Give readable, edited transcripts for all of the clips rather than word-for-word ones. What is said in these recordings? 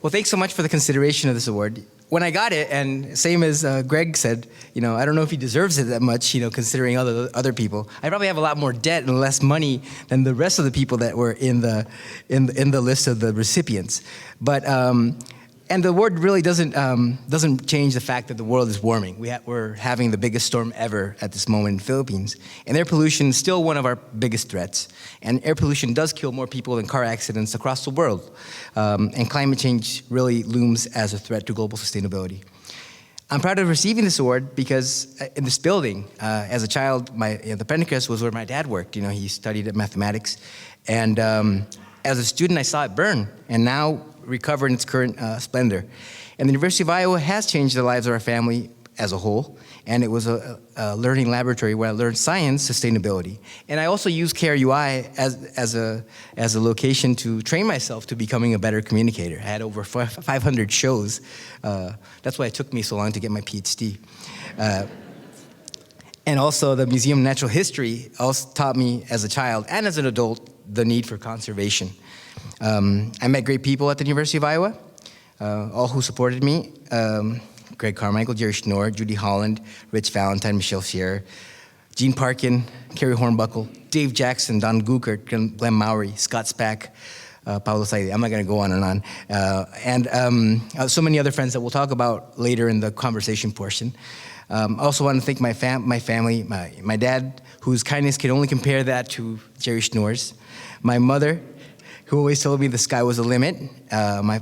Well, thanks so much for the consideration of this award. When I got it, and same as Greg said, I don't know if he deserves it that much, considering other people. I probably have a lot more debt and less money than the rest of the people that were in the list of the recipients. But and the award really doesn't change the fact that the world is warming. We're having the biggest storm ever at this moment in the Philippines, and air pollution is still one of our biggest threats. And air pollution does kill more people than car accidents across the world. And climate change really looms as a threat to global sustainability. I'm proud of receiving this award because in this building, as a child, the Penicus was where my dad worked. He studied at mathematics, and as a student, I saw it burn, and now recover in its current splendor. And the University of Iowa has changed the lives of our family as a whole, and it was a learning laboratory where I learned science, sustainability. And I also used Kjaer UI as a location to train myself to becoming a better communicator. I had over 500 shows. That's why it took me so long to get my PhD. And also the Museum of Natural History also taught me as a child and as an adult the need for conservation. I met great people at the University of Iowa, all who supported me. Greg Carmichael, Jerry Schnorr, Judy Holland, Rich Valentine, Michelle Kjaer, Gene Parkin, Carrie Hornbuckle, Dave Jackson, Don Gukert, Glenn Mowry, Scott Spack, Paulo Saidi. I'm not going to go on and on. And so many other friends that we'll talk about later in the conversation portion. I also want to thank my family, my dad, whose kindness can only compare that to Jerry Schnorr's. My mother, who always told me the sky was the limit. My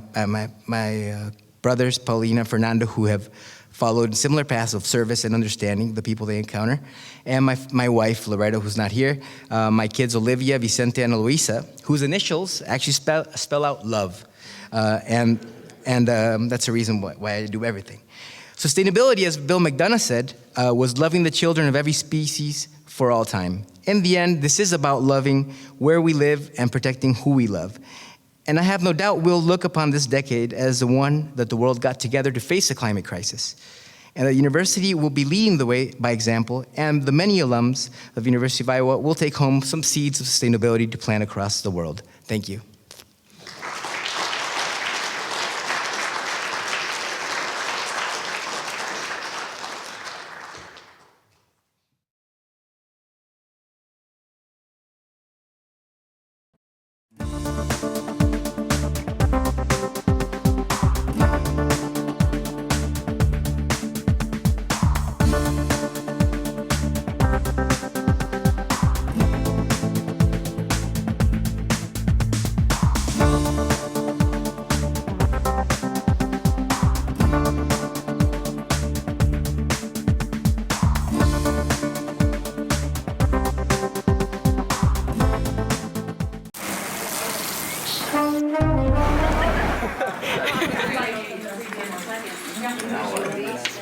brothers, Paulina, Fernando, who have followed similar paths of service and understanding the people they encounter. And my wife, Loretta, who's not here. My kids, Olivia, Vicente, and Luisa, whose initials actually spell out love. And that's the reason why I do everything. Sustainability, as Bill McDonough said, was loving the children of every species for all time. In the end, this is about loving where we live and protecting who we love. And I have no doubt we'll look upon this decade as the one that the world got together to face the climate crisis. And the university will be leading the way by example, and the many alums of the University of Iowa will take home some seeds of sustainability to plant across the world. Thank you.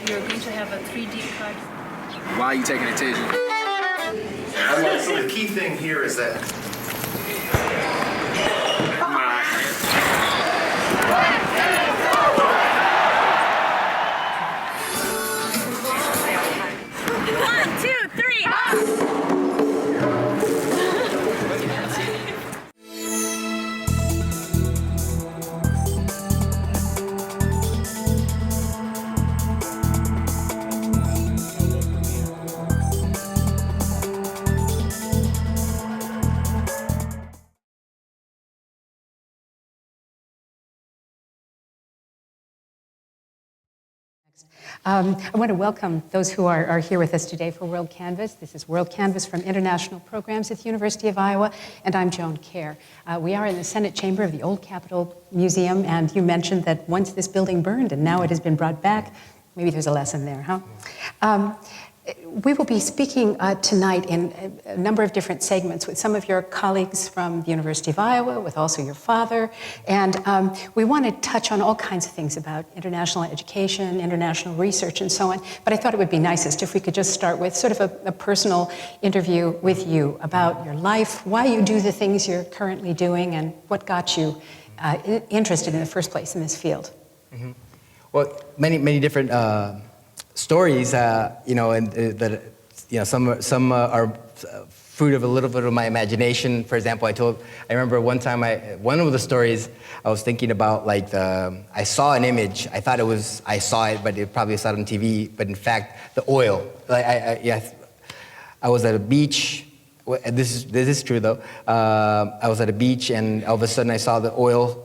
You're going to have a 3D card. Why are you taking it, Tasia? So the key thing here is that I want to welcome those who are here with us today for WorldCanvass. This is WorldCanvass from International Programs at the University of Iowa, and I'm Joan Kjaer. We are in the Senate chamber of the Old Capitol Museum, and you mentioned that once this building burned and now it has been brought back. Maybe there's a lesson there, huh? We will be speaking tonight in a number of different segments with some of your colleagues from the University of Iowa, with also your father, and we want to touch on all kinds of things about international education, international research, and so on, but I thought it would be nicest if we could just start with sort of a personal interview with you about your life, why you do the things you're currently doing, and what got you interested in the first place in this field. Mm-hmm. Well, many different stories, and some are fruit of a little bit of my imagination. For example, I remember one time, one of the stories I was thinking about, like I saw an image. I thought I saw it, but it probably saw it on TV. But in fact, the oil. I was at a beach. This is true though. I was at a beach, and all of a sudden I saw the oil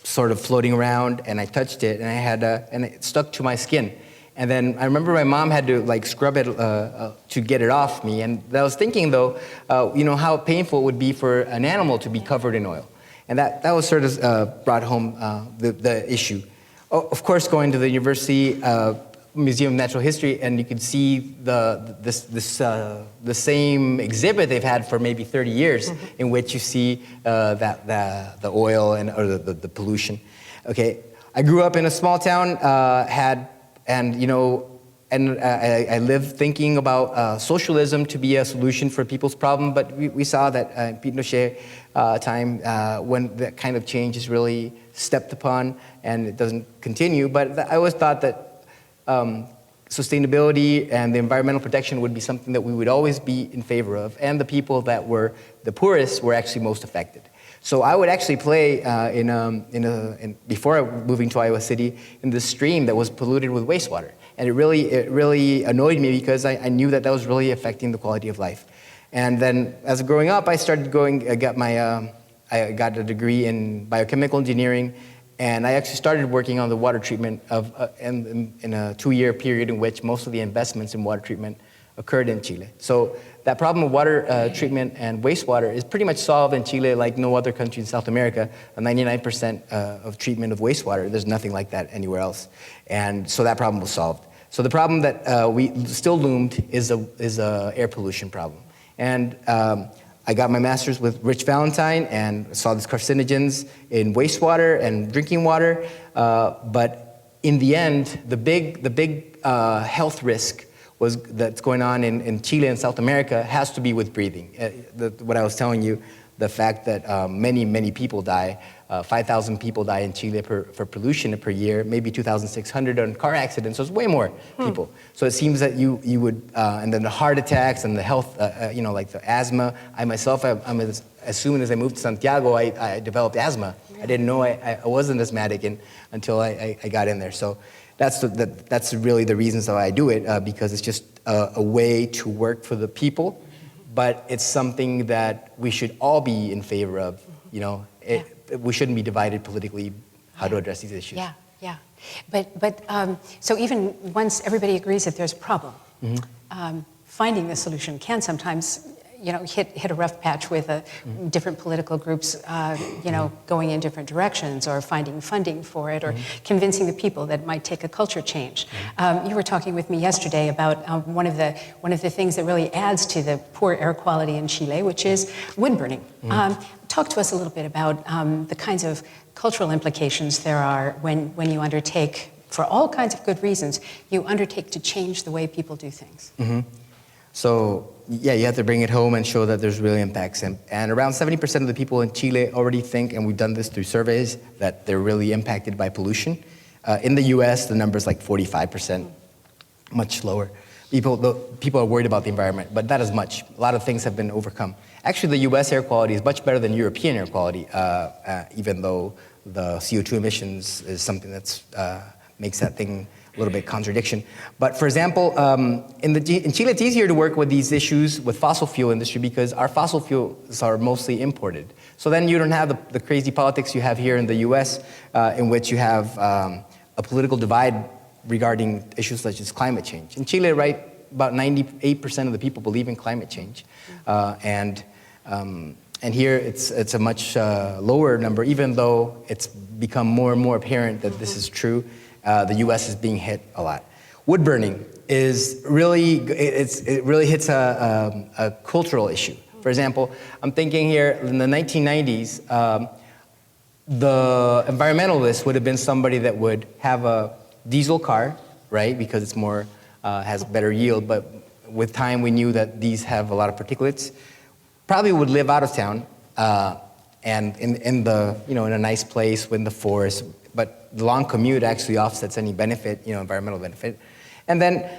sort of floating around, and I touched it, and and it stuck to my skin. And then I remember my mom had to like scrub it to get it off me. And I was thinking though, how painful it would be for an animal to be covered in oil. And that was sort of brought home the issue. Of course, going to the University Museum of Natural History, and you could see the same exhibit they've had for maybe 30 years, in which you see the oil or the pollution. Okay, I grew up in a small town, I lived thinking about socialism to be a solution for people's problem, but we saw that in Pinochet time, when that kind of change is really stepped upon and it doesn't continue. But I always thought that sustainability and the environmental protection would be something that we would always be in favor of, and the people that were the poorest were actually most affected. So I would actually play before moving to Iowa City in this stream that was polluted with wastewater. And it really annoyed me because I knew that was really affecting the quality of life. And then as growing up, I got a degree in biochemical engineering, and I actually started working on the water treatment in a 2-year period in which most of the investments in water treatment occurred in Chile. So that problem of water treatment and wastewater is pretty much solved in Chile like no other country in South America. 99% of treatment of wastewater, there's nothing like that anywhere else. And so that problem was solved. So the problem that we still loomed is a air pollution problem. And I got my master's with Rich Valentine and saw these carcinogens in wastewater and drinking water. But in the end, the big health risk that's going on in Chile and South America has to be with breathing. What I was telling you, the fact that many people die, 5,000 people die in Chile for pollution per year, maybe 2,600 on car accidents, so it's way more people. So it seems that you would, and then the heart attacks and the health, like the asthma. I myself, as soon as I moved to Santiago, I developed asthma. I didn't know I wasn't asthmatic until I got in there. So that's really the reasons why I do it, because it's just a way to work for the people, but it's something that we should all be in favor of. We shouldn't be divided politically how to address these issues. Yeah. But so even once everybody agrees that there's a problem, finding the solution can sometimes hit a rough patch with different political groups, going in different directions, or finding funding for it, or convincing the people that it might take a culture change. You were talking with me yesterday about one of the things that really adds to the poor air quality in Chile, which is wood burning. Talk to us a little bit about the kinds of cultural implications there are when you undertake, for all kinds of good reasons, you undertake to change the way people do things. So, yeah, you have to bring it home and show that there's real impacts. And around 70% of the people in Chile already think, and we've done this through surveys, that they're really impacted by pollution. In the US, the number's like 45%, much lower. People are worried about the environment, but not as much. A lot of things have been overcome. Actually, the US air quality is much better than European air quality, even though the CO2 emissions is something that's makes that thing a little bit contradiction. But for example, in Chile, it's easier to work with these issues with fossil fuel industry because our fossil fuels are mostly imported. So then you don't have the crazy politics you have here in the US, in which you have a political divide regarding issues such as climate change. In Chile, right, about 98% of the people believe in climate change. And here it's a much lower number, even though it's become more and more apparent that this is true. The U.S. is being hit a lot. Wood burning is really, it really hits a cultural issue. For example, I'm thinking here in the 1990s, the environmentalist would have been somebody that would have a diesel car, right, because it's more, has better yield, but with time we knew that these have a lot of particulates. Probably would live out of town, and in a nice place in the forest, but the long commute actually offsets any benefit, environmental benefit. And then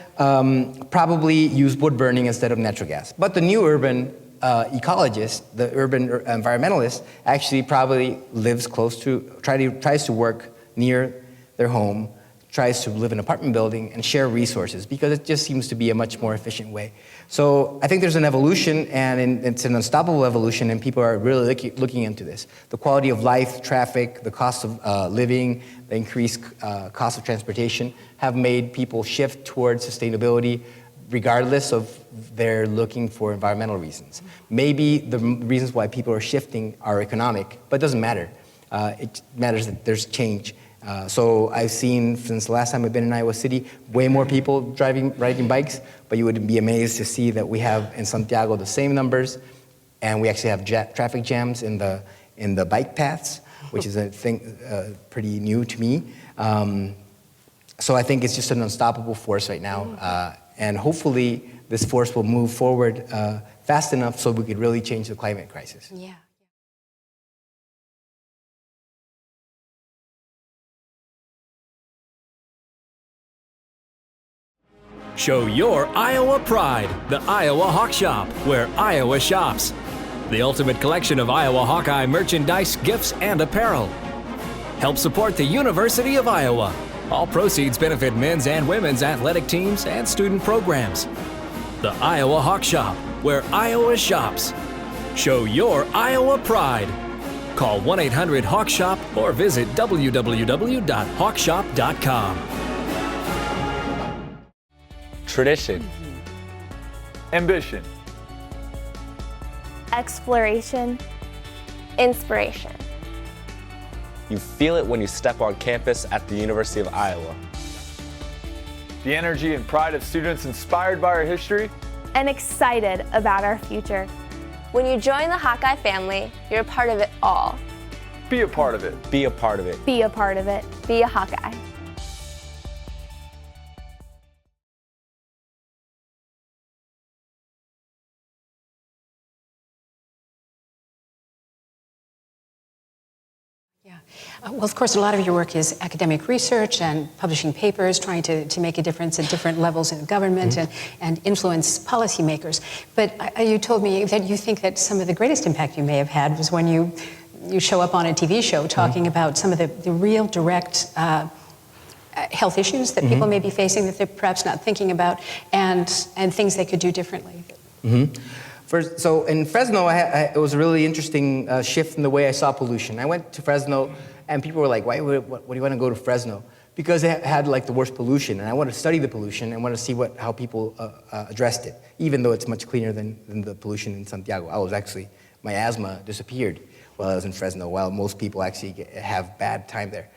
probably use wood burning instead of natural gas. But the new urban ecologist, the urban environmentalist, actually probably lives tries to work near their home, tries to live in an apartment building and share resources, because it just seems to be a much more efficient way. So I think there's an evolution, and it's an unstoppable evolution, and people are really looking into this. The quality of life, traffic, the cost of living, the increased cost of transportation have made people shift towards sustainability regardless of they're looking for environmental reasons. Maybe the reasons why people are shifting are economic, but it doesn't matter. It matters that there's change. So I've seen, since the last time I've been in Iowa City, way more people riding bikes, but you would be amazed to see that we have in Santiago the same numbers, and we actually have traffic jams in the bike paths, which is a thing pretty new to me. So I think it's just an unstoppable force right now, and hopefully this force will move forward fast enough so we could really change the climate crisis. Yeah. Show your Iowa pride, the Iowa Hawk Shop, where Iowa shops. The ultimate collection of Iowa Hawkeye merchandise, gifts, and apparel. Help support the University of Iowa. All proceeds benefit men's and women's athletic teams and student programs. The Iowa Hawk Shop, where Iowa shops. Show your Iowa pride. Call 1-800-HAWK-SHOP or visit www.hawkshop.com. Tradition. Ambition. Exploration. Inspiration. You feel it when you step on campus at the University of Iowa. The energy and pride of students inspired by our history. And excited about our future. When you join the Hawkeye family, you're a part of it all. Be a part of it. Be a part of it. Be a part of it. Be a Hawkeye. Yeah. Well, of course, a lot of your work is academic research and publishing papers, trying to make a difference at different levels in government and influence policymakers. But you told me that you think that some of the greatest impact you may have had was when you show up on a TV show talking about some of the real direct health issues that people may be facing that they're perhaps not thinking about, and things they could do differently. So in Fresno, it was a really interesting shift in the way I saw pollution. I went to Fresno, and people were like, what do you want to go to Fresno? Because it had like the worst pollution, and I wanted to study the pollution and want to see how people addressed it, even though it's much cleaner than the pollution in Santiago. My asthma disappeared while I was in Fresno, while most people actually have bad time there.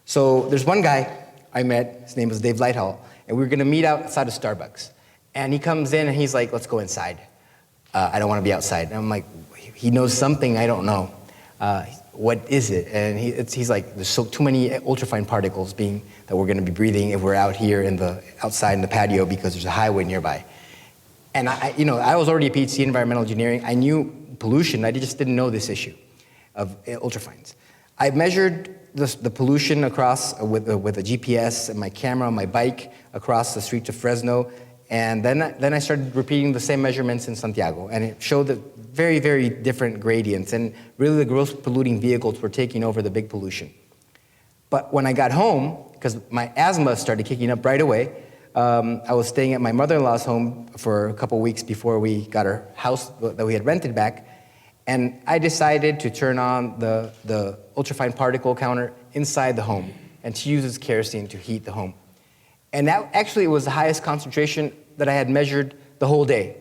So there's one guy I met, his name was Dave Lighthall, and we were gonna meet outside of Starbucks. And he comes in and he's like, let's go inside. I don't want to be outside. And I'm like, he knows something I don't know. What is it? And he's like, there's too many ultrafine particles that we're going to be breathing if we're out here outside in the patio because there's a highway nearby. And I was already a PhD in environmental engineering. I knew pollution. I just didn't know this issue of ultrafines. I measured the pollution across with a GPS and my camera on my bike across the streets of Fresno. And then I started repeating the same measurements in Santiago, and it showed that very, very different gradients, and really the gross polluting vehicles were taking over the big pollution. But when I got home, because my asthma started kicking up right away, I was staying at my mother-in-law's home for a couple weeks before we got our house that we had rented back, and I decided to turn on the ultrafine particle counter inside the home and to use kerosene to heat the home. And that actually was the highest concentration that I had measured the whole day.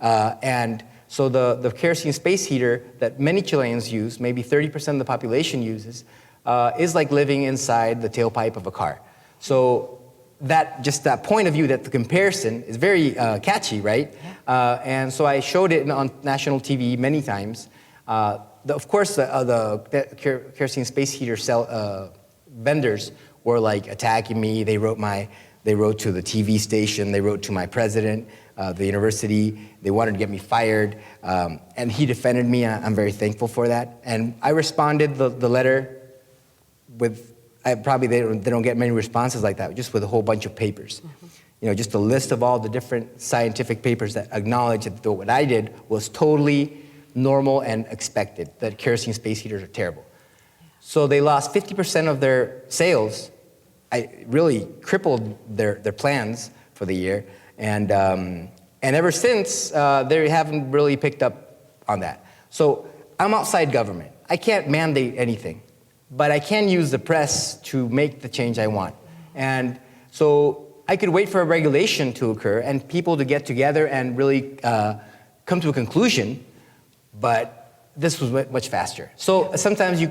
And so the kerosene space heater that many Chileans use, maybe 30% of the population uses, is like living inside the tailpipe of a car. So that point of view, that the comparison is very catchy, right? And so I showed it on national TV many times. Of course, the kerosene space heater vendors were like attacking me. They wrote to the TV station, they wrote to my president, the university, they wanted to get me fired, and he defended me, and I'm very thankful for that. And I responded the letter with, they don't get many responses like that, just with a whole bunch of papers. just a list of all the different scientific papers that acknowledge that what I did was totally normal and expected, that kerosene space heaters are terrible. So they lost 50% of their sales. I really crippled their plans for the year. And ever since, they haven't really picked up on that. So I'm outside government. I can't mandate anything, but I can use the press to make the change I want. And so I could wait for a regulation to occur and people to get together and really come to a conclusion, but this was much faster. So sometimes you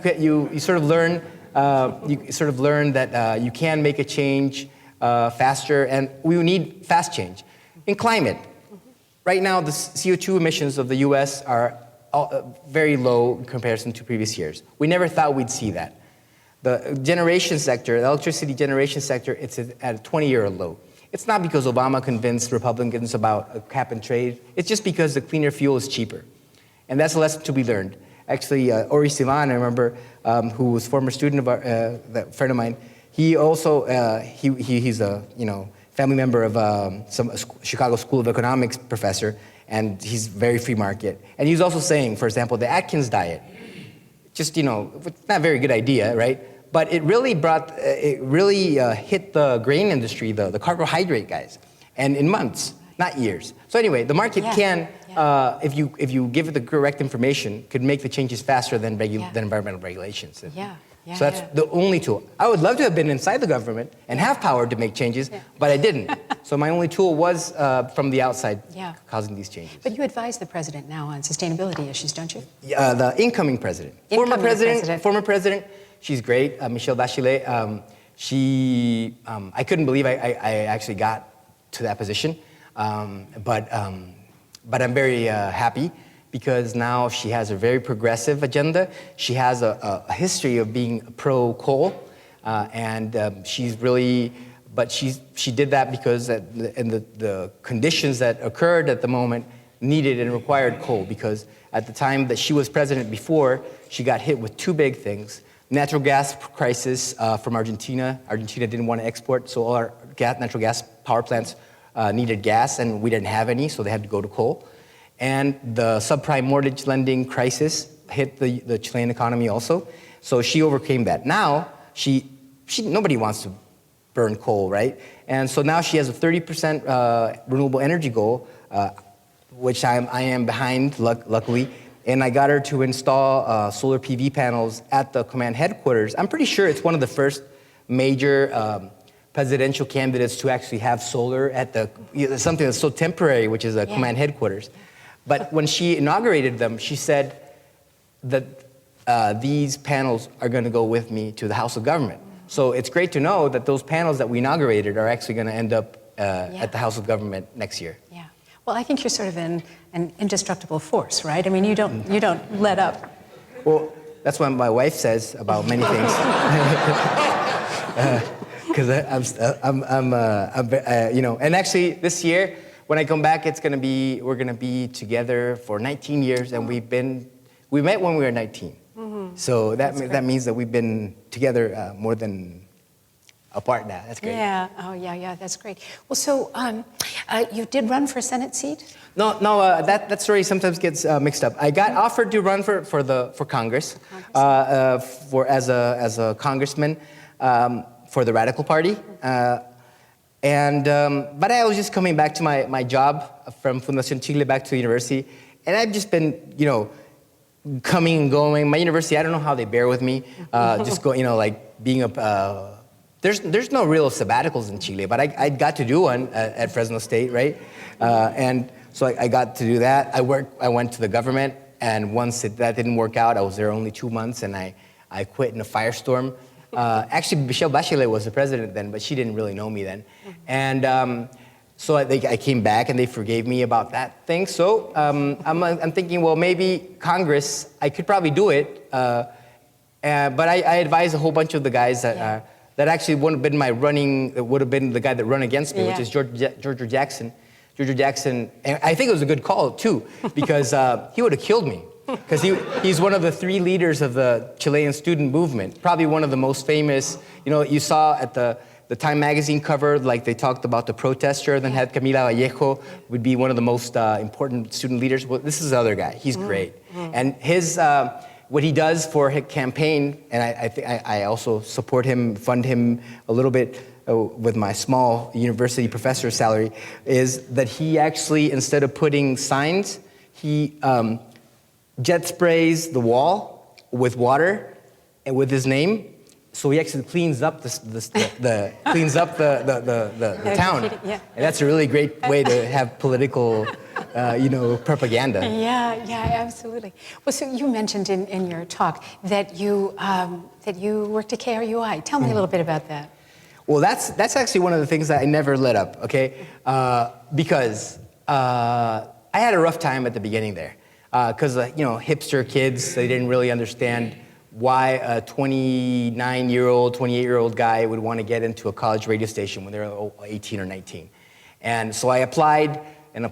sort of learn that you can make a change faster, and we need fast change. In climate, right now the CO2 emissions of the US are very low in comparison to previous years. We never thought we'd see that. The generation sector, the electricity generation sector, it's at a 20-year low. It's not because Obama convinced Republicans about a cap and trade. It's just because the cleaner fuel is cheaper. And that's a lesson to be learned. Actually, Ori Sivan, I remember, who was a former student of a friend of mine, he also, he's a family member of some Chicago School of Economics professor, and he's very free market. And he was also saying, for example, the Atkins diet, just, it's not a very good idea, right? But it really hit the grain industry, the carbohydrate guys, and in months, not years. So anyway, the market can, if you give it the correct information, could make the changes faster than environmental regulations. So that's the only tool. I would love to have been inside the government and have power to make changes, but I didn't. So my only tool was from the outside causing these changes. But you advise the president now on sustainability issues, don't you? The incoming president. Former president, she's great, Michelle Bachelet. I couldn't believe I actually got to that position, but I'm very happy, because now she has a very progressive agenda. She has a history of being pro-coal, and she's really, but she did that because the conditions that occurred at the moment needed and required coal, because at the time that she was president before, she got hit with two big things. Natural gas crisis from Argentina. Argentina didn't want to export, so all our natural gas power plants needed gas, and we didn't have any, so they had to go to coal. And the subprime mortgage lending crisis hit the Chilean economy also. So she overcame that. Now, nobody wants to burn coal, right? And so now she has a 30% renewable energy goal, which I am behind, luckily. And I got her to install solar PV panels at the command headquarters. I'm pretty sure it's one of the first major presidential candidates to actually have solar at something that's so temporary, which is a command headquarters. But when she inaugurated them, she said that these panels are going to go with me to the House of Government. So it's great to know that those panels that we inaugurated are actually going to end up at the House of Government next year. Yeah. Well, I think you're sort of an indestructible force, right? I mean, you don't let up. Well, that's what my wife says about many things. Because and actually this year, when I come back, we're gonna be together for 19 years, and we met when we were 19. Mm-hmm. So that means that we've been together more than apart now. That's great. Yeah. Oh, yeah. That's great. Well, so you did run for a Senate seat? No. That story sometimes gets mixed up. I got offered to run for Congress, as a congressman for the Radical Party. But I was just coming back to my job from Fundación Chile back to the university, and I've just been, coming and going. My university, I don't know how they bear with me, just go, like being there's no real sabbaticals in Chile, but I got to do one at Fresno State, right? And so I got to do that. I went to the government, and once that didn't work out, I was there only 2 months, and I quit in a firestorm. Actually, Michelle Bachelet was the president then, but she didn't really know me then. And so I came back, and they forgave me about that thing. So I'm thinking, well, maybe Congress, I could probably do it. But I advised a whole bunch of the guys that actually would have been the guy that run against me, which is George Jackson. George Jackson, and I think it was a good call, too, because he would have killed me. Because he's one of the 3 leaders of the Chilean student movement, probably one of the most famous. You saw at the the Time magazine cover, like they talked about the protester, then had Camila Vallejo, would be one of the most important student leaders. Well, this is the other guy. He's great. And his, what he does for his campaign, and I also support him, fund him a little bit with my small university professor salary, is that he actually, instead of putting signs, he jet sprays the wall with water and with his name. So he actually cleans up the town. And that's a really great way to have political, propaganda. Yeah, absolutely. Well, so you mentioned in your talk that you worked at KRUI. Tell me a little bit about that. Well, that's actually one of the things that I never let up. Okay, because I had a rough time at the beginning there, because hipster kids, they didn't really understand why a 29-year-old, 28-year-old guy would want to get into a college radio station when they're 18 or 19. And so I applied, and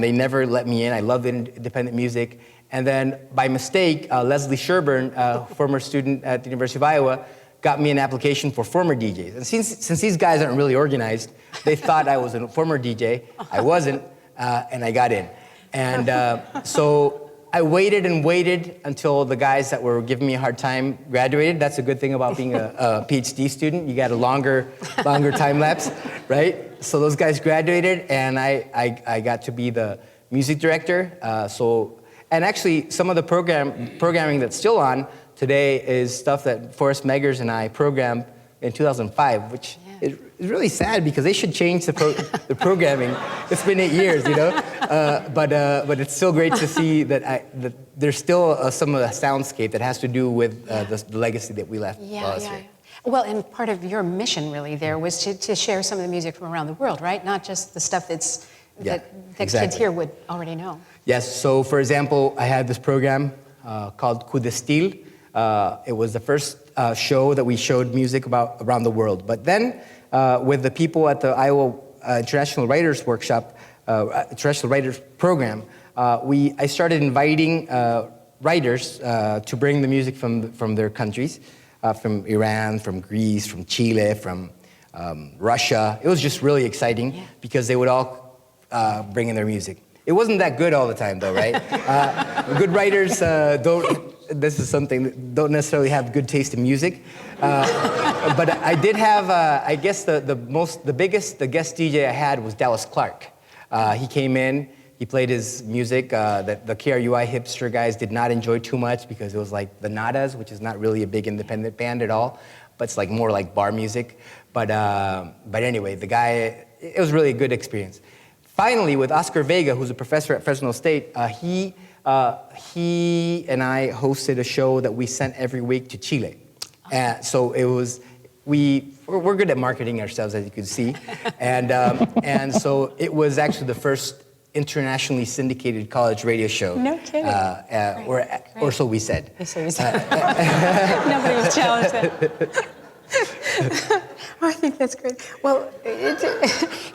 they never let me in. I loved independent music. And then by mistake, Leslie Sherburne, former student at the University of Iowa, got me an application for former DJs. And since these guys aren't really organized, they thought I was a former DJ. I wasn't, and I got in. And so I waited and waited until the guys that were giving me a hard time graduated. That's a good thing about being a PhD student. You got a longer time lapse, right? So those guys graduated, and I got to be the music director. And actually, some of the programming that's still on today is stuff that Forrest Meggers and I programmed in 2005, which is really sad because they should change the programming. It's been 8 years, but it's still great to see that there's still some of the soundscape that has to do with the legacy that we left while I was here. Well, and part of your mission really there was to share some of the music from around the world, right? Not just the stuff that exactly. Kids here would already know. Yes, so for example, I had this program called Coup de Style. It was the first show that we showed music about around the world. But then with the people at the Iowa International Writers Workshop, International Writers Program, I started inviting writers to bring the music from their countries, from Iran, from Greece, from Chile, from Russia. It was just really exciting because they would all bring in their music. It wasn't that good all the time though, right? Good writers this is something that don't necessarily have good taste in music. But I did have, I guess the biggest guest DJ I had was Dallas Clark. He came in, he played his music that the KRUI hipster guys did not enjoy too much because it was like the Nadas, which is not really a big independent band at all, but it's like more like bar music. But anyway, the guy, it was really a good experience. Finally, with Oscar Vega, who's a professor at Fresno State, he and I hosted a show that we sent every week to Chile. So it was, we're good at marketing ourselves, as you can see. And so it was actually the first internationally syndicated college radio show. No kidding. Or so we said. So we said. Nobody was challenged that. I think that's great. Well,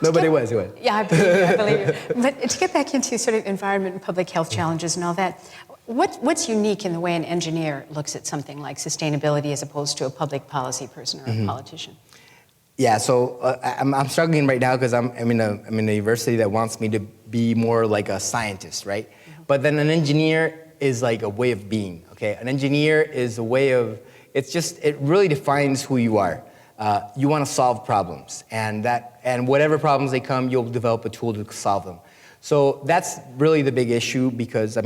nobody was. Yeah, I believe you. But to get back into sort of environment and public health challenges and all that, what's unique in the way an engineer looks at something like sustainability as opposed to a public policy person or a politician? Yeah, so I'm struggling right now because I'm in a university that wants me to be more like a scientist, right? But then an engineer is like a way of being. Okay, an engineer is a way of. It really defines who you are. You want to solve problems, and whatever problems they come, you'll develop a tool to solve them. So that's really the big issue because,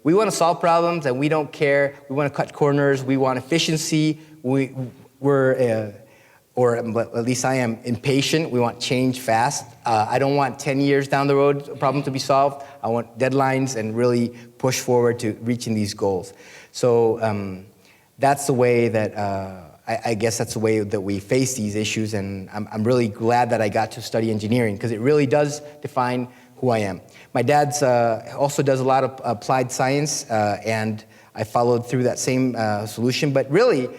we want to solve problems and we don't care. We want to cut corners. We want efficiency. Or at least I am impatient. We want change fast. I don't want 10 years down the road a problem to be solved. I want deadlines and really push forward to reaching these goals. So that's the way that, I guess that's the way that we face these issues, and I'm really glad that I got to study engineering because it really does define who I am. My dad's also does a lot of applied science, and I followed through that same solution, but really,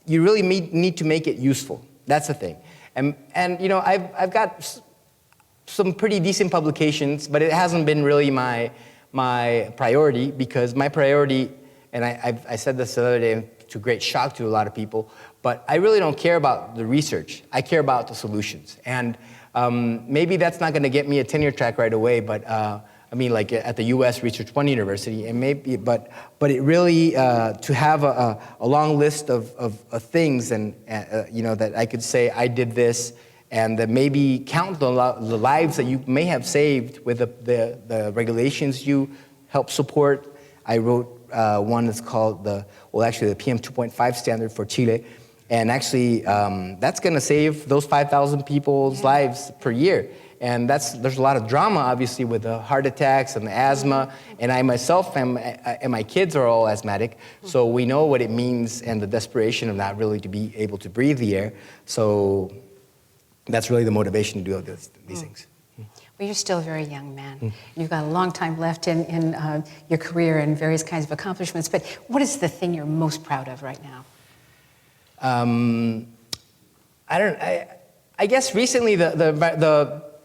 you really need to make it useful. That's the thing. And I've got some pretty decent publications, but it hasn't been really my priority because my priority and I said this the other day to great shock to a lot of people, but I really don't care about the research. I care about the solutions. And maybe that's not going to get me a tenure track right away, but I mean, like at the U.S. Research One University, and maybe, but it really to have a long list of things, and you know, that I could say I did this, and that maybe count the lives that you may have saved with the regulations you help support. I wrote one that's called the PM 2.5 standard for Chile, and actually that's going to save those 5,000 people's lives per year. And there's a lot of drama, obviously, with the heart attacks and the asthma. And I myself and my kids are all asthmatic, so we know what it means and the desperation of not really to be able to breathe the air. So that's really the motivation to do these things. Well, you're still a very young man. You've got a long time left in your career and various kinds of accomplishments. But what is the thing you're most proud of right now? I guess recently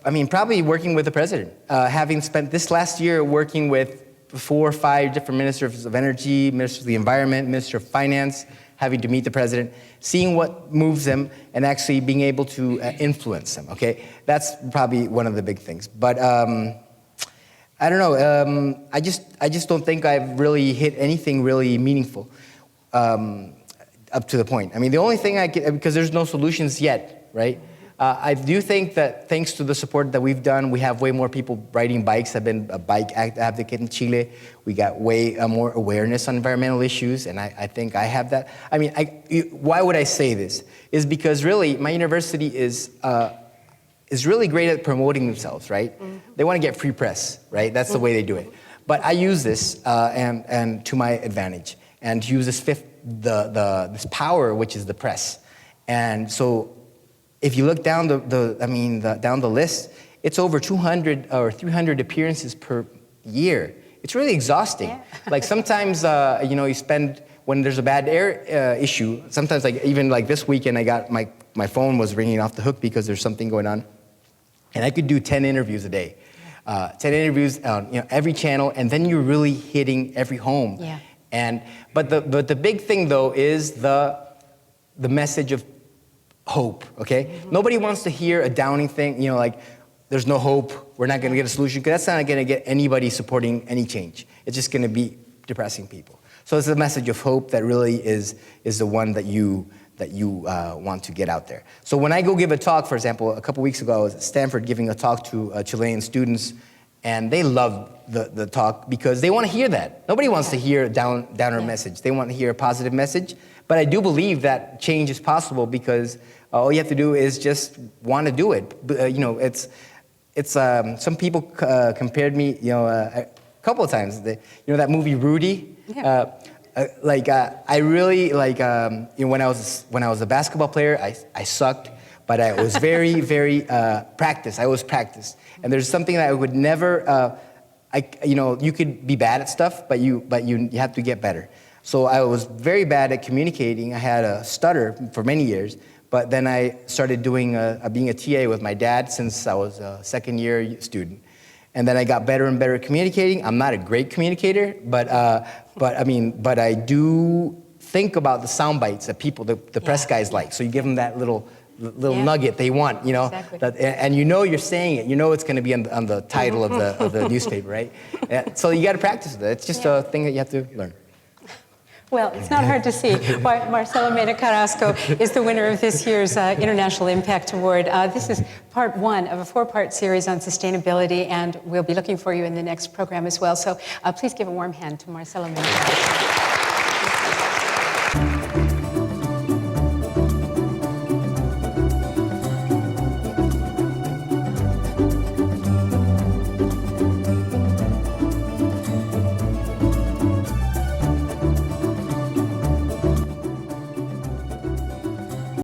I mean, probably working with the president, having spent this last year working with 4 or 5 different ministers of energy, ministers of the environment, minister of finance, having to meet the president, seeing what moves them, and actually being able to influence them, okay? That's probably one of the big things. But I don't know, I just don't think I've really hit anything really meaningful up to the point. I mean, the only thing because there's no solutions yet, right? I do think that thanks to the support that we've done, we have way more people riding bikes. I've been a bike advocate in Chile. We got way more awareness on environmental issues, and I think I have that. I mean, why would I say this? Is because really, my university is really great at promoting themselves, right? They want to get free press, right? That's the way they do it. But I use this and to my advantage, and to use this power, which is the press. And so, if you look down down the list, it's over 200 or 300 appearances per year. It's really exhausting. Yeah. Like sometimes, you know, you spend, when there's a bad air issue, sometimes like even like this weekend, I got my phone was ringing off the hook because there's something going on. And I could do 10 interviews a day. 10 interviews on every channel, and then you're really hitting every home. Yeah. But the big thing though is the message of hope, okay? Nobody wants to hear a downing thing, you know, like there's no hope, we're not gonna get a solution, because that's not gonna get anybody supporting any change. It's just gonna be depressing people. So it's the message of hope that really is the one that you want to get out there. So when I go give a talk, for example, a couple weeks ago I was at Stanford giving a talk to Chilean students, and they loved the talk because they want to hear that. Nobody wants to hear a downer message. They want to hear a positive message. But I do believe that change is possible because all you have to do is just want to do it. You know, it's some people compared me, you know, a couple of times. You know that movie Rudy? Yeah. I really like, you know, when I was a basketball player, I sucked, but I was very, very practiced. I was practiced. And there's something that I would never, you know, you could be bad at stuff, but you have to get better. So I was very bad at communicating. I had a stutter for many years, but then I started doing being a TA with my dad since I was a second-year student. And then I got better and better at communicating. I'm not a great communicator, but I do think about the sound bites that people, the press guys like. So you give them that little nugget they want, you know, and you know you're saying it. You know it's going to be on the title of the newspaper, right? So you got to practice it. It's just a thing that you have to learn. Well, it's not hard to see why Marcelo Mena-Carrasco is the winner of this year's International Impact Award. This is part 1 of a 4-part series on sustainability, and we'll be looking for you in the next program as well. So please give a warm hand to Marcelo Mena-Carrasco.